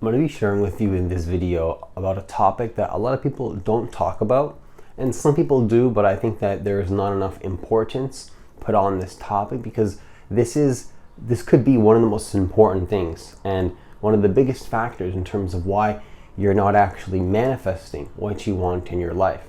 I'm going to be sharing with you in this video about a topic that a lot of people don't talk about, and some people do, but I think that there is not enough importance put on this topic because this could be one of the most important things and one of the biggest factors in terms of why you're not actually manifesting what you want in your life.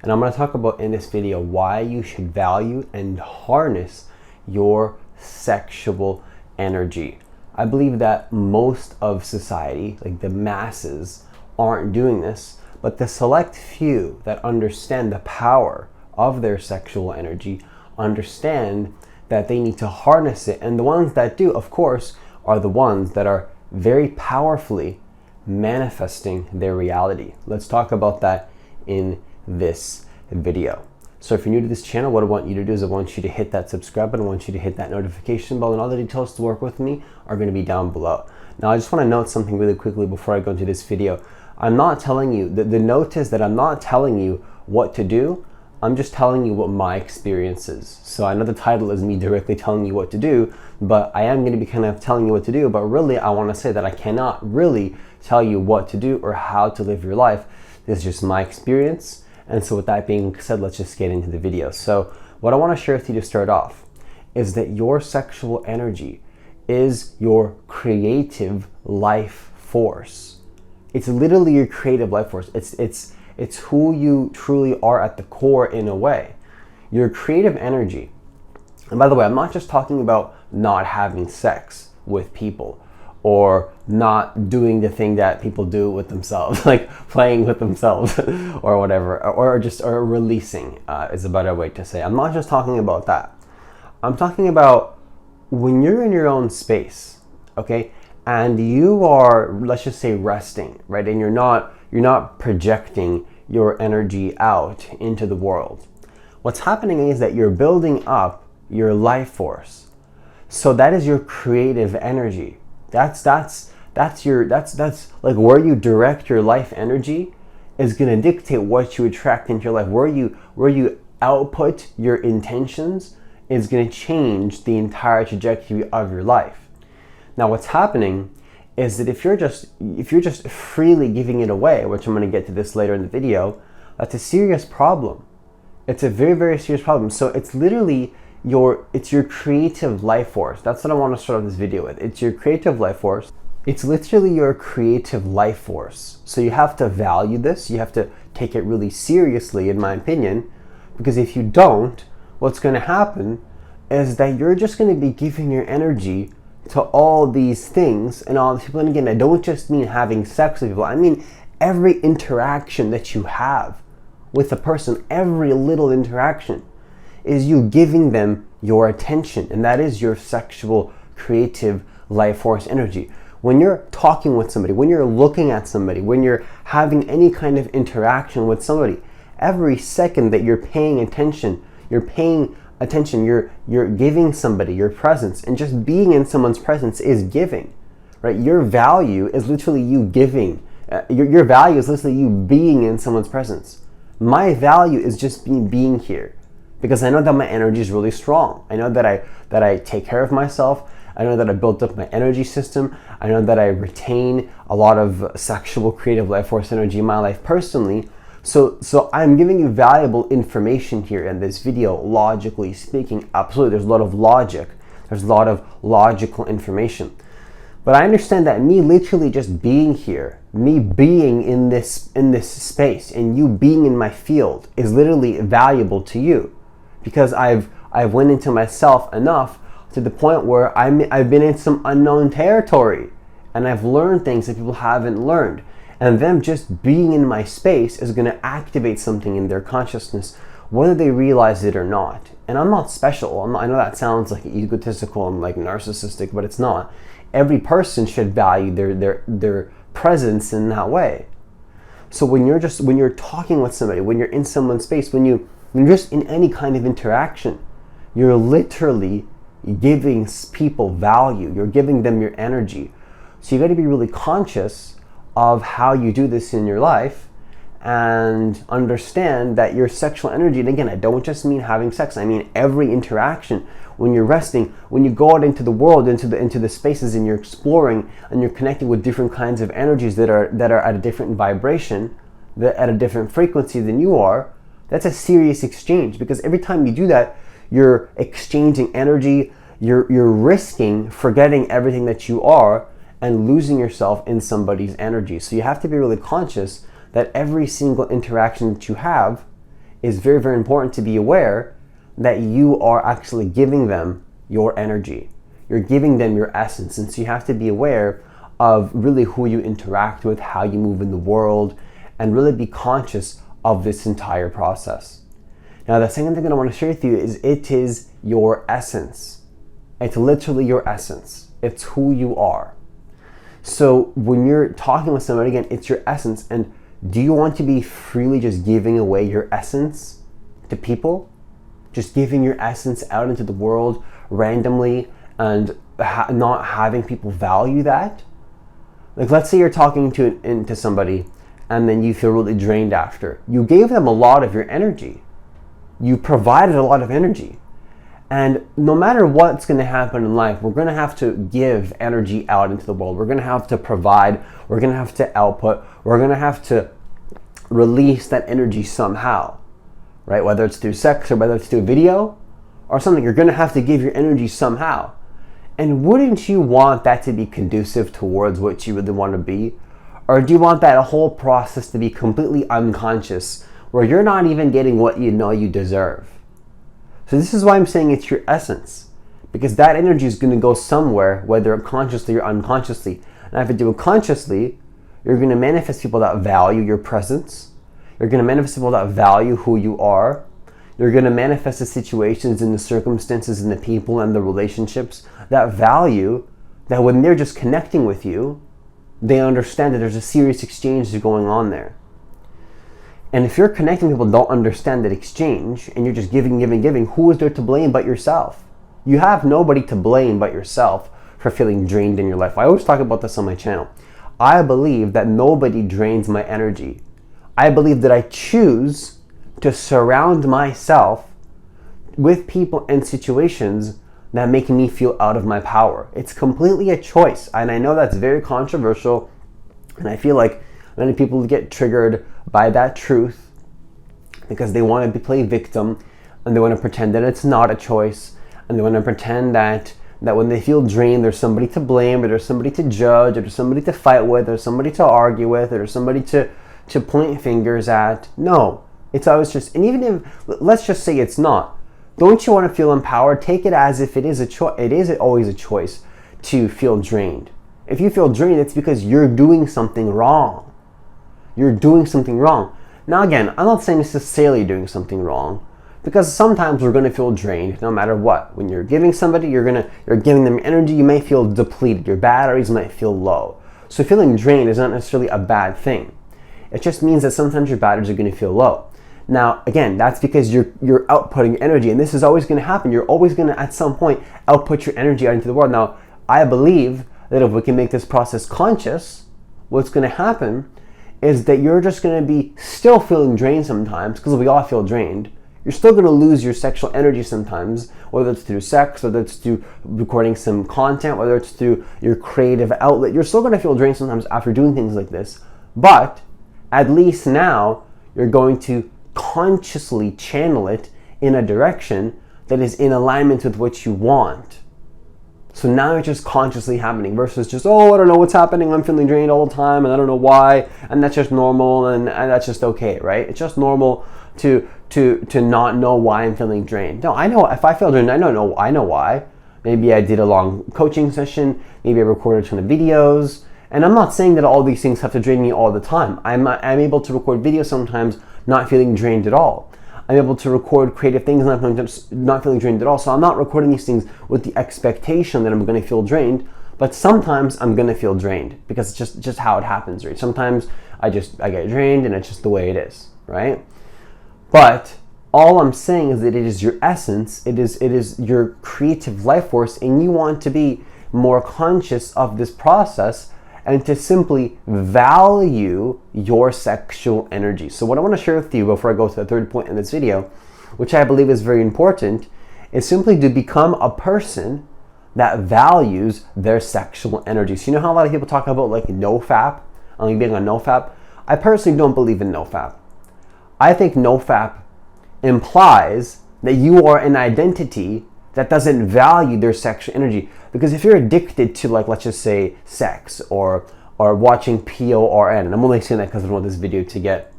And I'm going to talk about in this video why you should value and harness your sexual energy. I believe that most of society, like the masses, aren't doing this, but the select few that understand the power of their sexual energy understand that they need to harness it. And the ones that do, of course, are the ones that are very powerfully manifesting their reality. Let's talk about that in this video. So if you're new to this channel, what I want you to do is I want you to hit that subscribe button, I want you to hit that notification bell, and all the details to work with me are going to be down below. Now I just want to note something really quickly before I go into this video. I'm not telling you, the note is that I'm not telling you what to do, I'm just telling you what my experience is. So I know the title is me directly telling you what to do, but I am going to be kind of telling you what to do, but really I want to say that I cannot really tell you what to do or how to live your life. This is just my experience. And so with that being said, let's just get into the video. So what I want to share with you to start off is that your sexual energy is your creative life force. It's literally your creative life force. It's who you truly are at the core in a way. Your creative energy, and by the way, I'm not just talking about not having sex with people or not doing the thing that people do with themselves, like playing with themselves or whatever, or releasing is a better way to say. I'm not just talking about that. I'm talking about when you're in your own space, okay, and you are, let's just say, resting, right, and you're not projecting your energy out into the world. What's happening is that you're building up your life force. So that is your creative energy. That's like where you direct your life energy is going to dictate what you attract into your life. Where you output your intentions is going to change the entire trajectory of your life. Now what's happening is that if you're just freely giving it away, which I'm going to get to this later in the video, that's a serious problem. It's a very, very serious problem. So it's literally your creative life force. That's what I want to start off this video with. It's your creative life force. It's literally your creative life force. So you have to value this. You have to take it really seriously, in my opinion, because if you don't, what's going to happen is that you're just going to be giving your energy to all these things and all these people. And again, I don't just mean having sex with people. I mean every interaction that you have with a person, every little interaction is you giving them your attention, and that is your sexual creative life force energy. When you're talking with somebody, when you're looking at somebody, when you're having any kind of interaction with somebody, every second that you're paying attention, you're giving somebody your presence, and just being in someone's presence is giving, right? Your value is literally you giving. Your value is literally you being in someone's presence. My value is just being here. Because I know that my energy is really strong. I know that I take care of myself. I know that I built up my energy system. I know that I retain a lot of sexual creative life force energy in my life personally. So I'm giving you valuable information here in this video, logically speaking. Absolutely, there's a lot of logic. There's a lot of logical information. But I understand that me literally just being here, me being in this space, and you being in my field is literally valuable to you. Because I've went into myself enough to the point where I've been in some unknown territory and I've learned things that people haven't learned, and them just being in my space is going to activate something in their consciousness whether they realize it or not. And I'm not special. I know that sounds like egotistical and like narcissistic, but it's not. Every person should value their presence in that way. So when you're talking with somebody, when you're in someone's space, when you're just in any kind of interaction, you're literally giving people value. You're giving them your energy. So you got to be really conscious of how you do this in your life and understand that your sexual energy, and again, I don't just mean having sex, I mean every interaction. When you're resting, when you go out into the world, into the spaces, and you're exploring and you're connecting with different kinds of energies that are at a different vibration, that at a different frequency than you are, that's a serious exchange, because every time you do that, you're exchanging energy, you're risking forgetting everything that you are and losing yourself in somebody's energy. So you have to be really conscious that every single interaction that you have is very, very important to be aware that you are actually giving them your energy. You're giving them your essence. And so you have to be aware of really who you interact with, how you move in the world, and really be conscious of this entire process. Now, the second thing that I want to share with you is it is your essence. It's literally your essence. It's who you are. So when you're talking with somebody, again, it's your essence. And do you want to be freely just giving away your essence to people? Just giving your essence out into the world randomly and not having people value that? Like, let's say you're talking to somebody and then you feel really drained after. You gave them a lot of your energy. You provided a lot of energy. And no matter what's going to happen in life, we're going to have to give energy out into the world. We're going to have to provide. We're going to have to output. We're going to have to release that energy somehow, right? Whether it's through sex or whether it's through video or something, you're going to have to give your energy somehow. And wouldn't you want that to be conducive towards what you really want to be? Or do you want that whole process to be completely unconscious, where you're not even getting what you know you deserve? So this is why I'm saying it's your essence, because that energy is going to go somewhere, whether consciously or unconsciously. And if you do it consciously, you're going to manifest people that value your presence. You're going to manifest people that value who you are. You're going to manifest the situations and the circumstances and the people and the relationships that value, that when they're just connecting with you, they understand that there's a serious exchange going on there. And if you're connecting people who don't understand that exchange, and you're just giving, who is there to blame but yourself? You have nobody to blame but yourself for feeling drained in your life. I always talk about this on my channel. I believe that nobody drains my energy. I believe that I choose to surround myself with people and situations that make me feel out of my power. It's completely a choice. And I know that's very controversial, and I feel like many people get triggered by that truth because they want to play victim, and they want to pretend that it's not a choice, and they want to pretend that when they feel drained, there's somebody to blame, or there's somebody to judge, or there's somebody to fight with, or somebody to argue with, or there's somebody to point fingers at. No, it's always just, and even if, let's just say it's not, don't you want to feel empowered? Take it as if it is a choice. It is always a choice to feel drained. If you feel drained, it's because you're doing something wrong. You're doing something wrong. Now again, I'm not saying necessarily doing something wrong, because sometimes we're going to feel drained no matter what. When you're giving somebody, you're giving them energy, you may feel depleted. Your batteries might feel low. So feeling drained is not necessarily a bad thing. It just means that sometimes your batteries are going to feel low. Now again, that's because you're outputting energy, and this is always going to happen. You're always going to at some point output your energy out into the world. Now I believe that if we can make this process conscious, what's going to happen is that you're just going to be still feeling drained sometimes, because we all feel drained. You're still going to lose your sexual energy sometimes, whether it's through sex, whether it's through recording some content, whether it's through your creative outlet. You're still going to feel drained sometimes after doing things like this. But at least now you're going to consciously channel it in a direction that is in alignment with what you want. So now it's just consciously happening versus just, oh, I don't know what's happening, I'm feeling drained all the time and I don't know why, and that's just normal, and that's just okay, right? It's just normal to not know why I'm feeling drained. No, I know if I feel drained, I know why. Maybe I did a long coaching session, maybe I recorded a ton of videos, and I'm not saying that all these things have to drain me all the time. I'm able to record videos sometimes not feeling drained at all. I'm able to record creative things not feeling drained at all. So I'm not recording these things with the expectation that I'm going to feel drained, but sometimes I'm going to feel drained because it's just how it happens, right? Sometimes I get drained and it's just the way it is, right? But all I'm saying is that it is your essence, it is your creative life force, and you want to be more conscious of this process and to simply value your sexual energy. So what I want to share with you before I go to the third point in this video, which I believe is very important, is simply to become a person that values their sexual energy. So you know how a lot of people talk about like NoFap, like being on NoFap? I personally don't believe in NoFap. I think NoFap implies that you are an identity that doesn't value their sexual energy. Because if you're addicted to, like, let's just say sex or watching PORN, and I'm only saying that because I don't want this video to get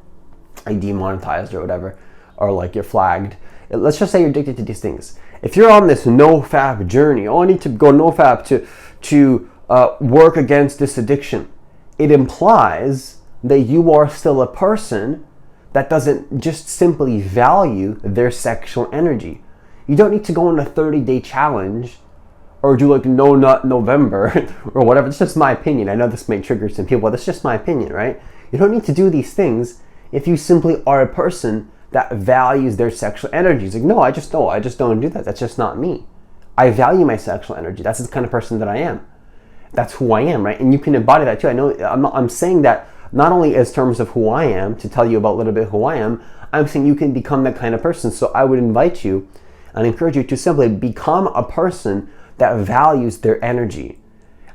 like demonetized or whatever, or like you're flagged. Let's just say you're addicted to these things. If you're on this NoFap journey, oh, I need to go NoFap to work against this addiction, it implies that you are still a person that doesn't just simply value their sexual energy. You don't need to go on a 30-day challenge or do like No Nut November or whatever. It's just my opinion. I know this may trigger some people, but that's just my opinion, right? You don't need to do these things if you simply are a person that values their sexual energy. It's like, no, I just don't do that. That's just not me. I value my sexual energy. That's the kind of person that I am. That's who I am, right? And you can embody that too. I know I'm saying that not only as terms of who I am, to tell you about a little bit who I am, I'm saying you can become that kind of person. So I would invite you and encourage you to simply become a person that values their energy.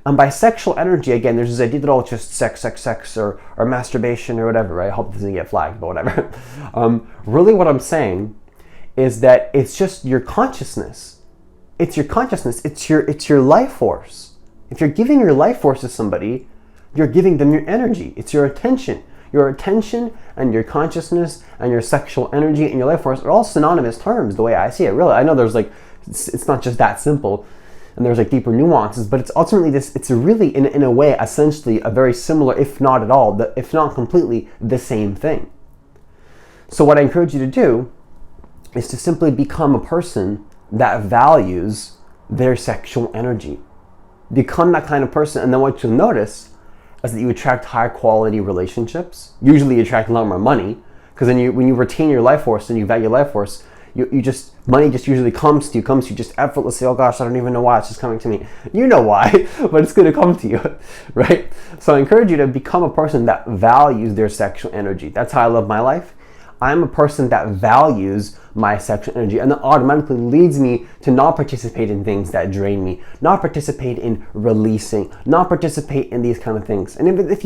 And by sexual energy, again, there's this idea that, oh, it's just sex, or masturbation or whatever, right? I hope it doesn't get flagged, but whatever. Really what I'm saying is that it's just your consciousness. It's your consciousness. It's your life force. If you're giving your life force to somebody, you're giving them your energy. It's your attention. Your attention and your consciousness and your sexual energy and your life force are all synonymous terms, the way I see it. Really, I know there's like, it's not just that simple, and there's like deeper nuances, but it's ultimately this, it's really in a way essentially a very similar, if not at all, if not completely the same thing. So what I encourage you to do is to simply become a person that values their sexual energy. Become that kind of person, and then what you'll notice is that you attract high quality relationships. Usually you attract a lot more money, because then when you retain your life force and you value your life force, money just usually comes to you just effortlessly. Oh gosh, I don't even know why, it's just coming to me. You know why, but it's going to come to you, right? So I encourage you to become a person that values their sexual energy. That's how I live my life. I'm a person that values my sexual energy, and that automatically leads me to not participate in things that drain me, not participate in releasing, not participate in these kind of things. And if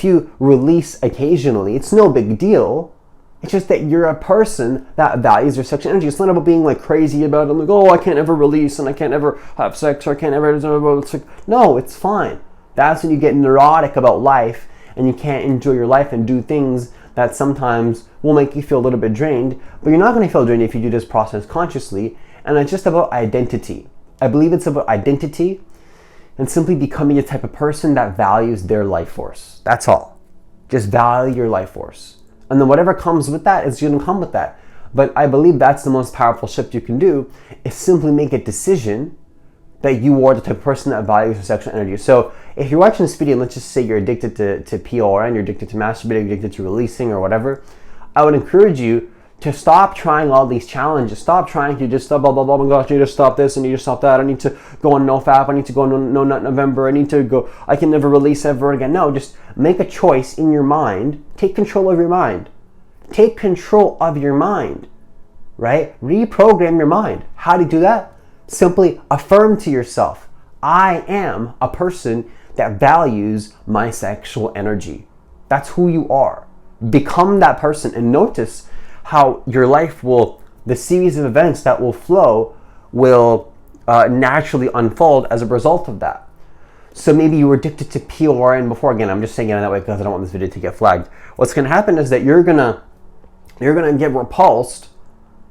you release occasionally, it's no big deal. It's just that you're a person that values your sexual energy. It's not about being like crazy about it, like, oh, I can't ever release and I can't ever have sex or I can't ever. No, it's fine. That's when you get neurotic about life and you can't enjoy your life and do things that sometimes will make you feel a little bit drained, but you're not going to feel drained if you do this process consciously. And it's just about identity. I believe it's about identity and simply becoming a type of person that values their life force. That's all. Just value your life force. And then whatever comes with that is going to come with that. But I believe that's the most powerful shift you can do, is simply make a decision that you are the type of person that values your sexual energy. So if you're watching this video, let's just say you're addicted to PORN, you're addicted to masturbating, you're addicted to releasing or whatever, I would encourage you to stop trying all these challenges. Stop trying to just stop, blah, blah, blah, oh my gosh, I need to stop this, I need to stop that, I need to go on NoFap, I need to go on No Nut November, I need to go, I can never release ever again. No, just make a choice in your mind. Take control of your mind. Take control of your mind, right? Reprogram your mind. How do you do that? Simply affirm to yourself, I am a person that values my sexual energy. That's who you are. Become that person, and notice how your life will, the series of events that will flow will naturally unfold as a result of that. So maybe you were addicted to PORN before. Again, I'm just saying it that way because I don't want this video to get flagged. What's going to happen is that you're gonna get repulsed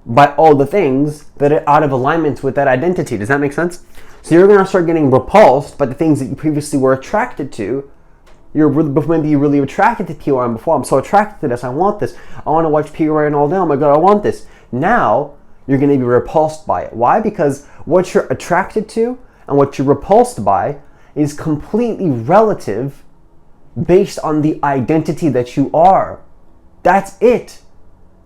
by all the things that are out of alignment with that identity. Does that make sense? So you're going to start getting repulsed by the things that you previously were attracted to. Maybe you're really attracted to PORN before. I'm so attracted to this. I want this. I want to watch PORN all day. Oh my God, I want this. Now you're going to be repulsed by it. Why? Because what you're attracted to and what you're repulsed by is completely relative based on the identity that you are. That's it.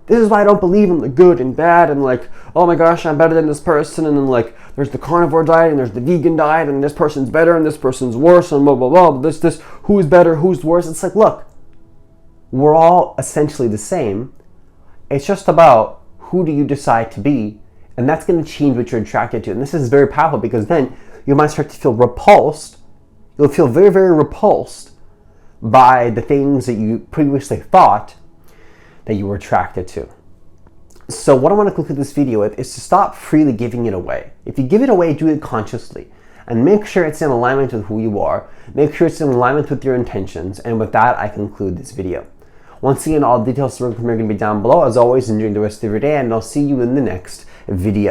This is why I don't believe in the good and bad and like, oh my gosh, I'm better than this person, and then like there's the carnivore diet and there's the vegan diet and this person's better and this person's worse and blah blah blah, this who's better, who's worse. It's like, look, we're all essentially the same. It's just about who do you decide to be, and that's going to change what you're attracted to. And this is very powerful because then you might start to feel repulsed. You'll feel very, very repulsed by the things that you previously thought that you were attracted to. So what I want to conclude this video with is to stop freely giving it away. If you give it away, do it consciously and make sure it's in alignment with who you are. Make sure it's in alignment with your intentions. And with that, I conclude this video. Once again, all the details are going to be down below. As always, enjoy the rest of your day, and I'll see you in the next video.